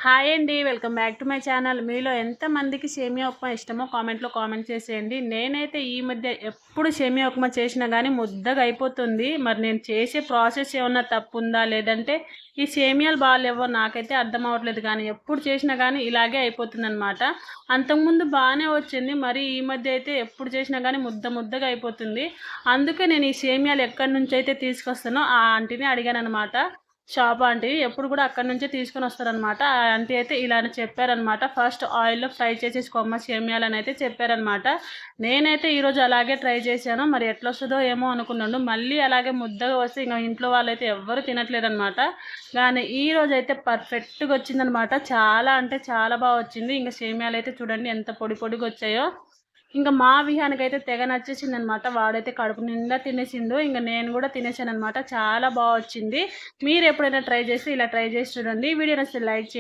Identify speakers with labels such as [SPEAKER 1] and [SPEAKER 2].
[SPEAKER 1] Hi అండి. Welcome back to my channel. మీలో ఎంతమందికి సేమియా ఉప్మా ఇష్టమో కామెంట్లో కామెంట్ చేసేయండి. నేనైతే ఈ మధ్య ఎప్పుడు సేమియా ఉప్మా చేసినా కానీ ముద్దగా అయిపోతుంది. మరి నేను చేసే ప్రాసెస్ ఏమన్నా తప్పు ఉందా, లేదంటే ఈ సేమియాలు బాగాలేవో నాకైతే అర్థం అవ్వట్లేదు. కానీ ఎప్పుడు చేసినా కానీ ఇలాగే అయిపోతుందన్నమాట. అంతకుముందు బాగానే వచ్చింది. మరి ఈ మధ్య అయితే ఎప్పుడు చేసినా కానీ ముద్దగా అయిపోతుంది. అందుకే నేను ఈ సేమియాలు ఎక్కడి నుంచి అయితే తీసుకొస్తానో ఆ ఆంటీని అడిగాను అనమాట. షాప్ ఆంటీ ఎప్పుడు కూడా అక్కడి నుంచే తీసుకొని వస్తారనమాట. ఆ ఆంటీ అయితే ఇలానే చెప్పారనమాట. ఫస్ట్ ఆయిల్లో ఫ్రై చేసేసుకోమ్మ సేమియాలని అయితే చెప్పారనమాట. నేనైతే ఈరోజు అలాగే ట్రై చేశాను. మరి ఎట్లా వస్తుందో ఏమో అనుకున్నాను. మళ్ళీ అలాగే ముద్దగా వస్తే ఇంకా ఇంట్లో వాళ్ళైతే ఎవ్వరు తినట్లేదనమాట. కానీ ఈరోజు అయితే పర్ఫెక్ట్గా వచ్చిందనమాట. చాలా అంటే చాలా బాగా వచ్చింది. ఇంకా సేమియాలు అయితే చూడండి ఎంత పొడిగా వచ్చాయో. ఇంకా మా విహానికైతే తెగ నచ్చేసిందనమాట. వాడైతే కడుపు నిండా తినేసిండు. ఇంకా నేను కూడా తినేసాను అనమాట. చాలా బాగా వచ్చింది. మీరు ఎప్పుడైనా ట్రై చేస్తే ఇలా ట్రై చేసి చూడండి. వీడియో నచ్చితే లైక్ చేయండి.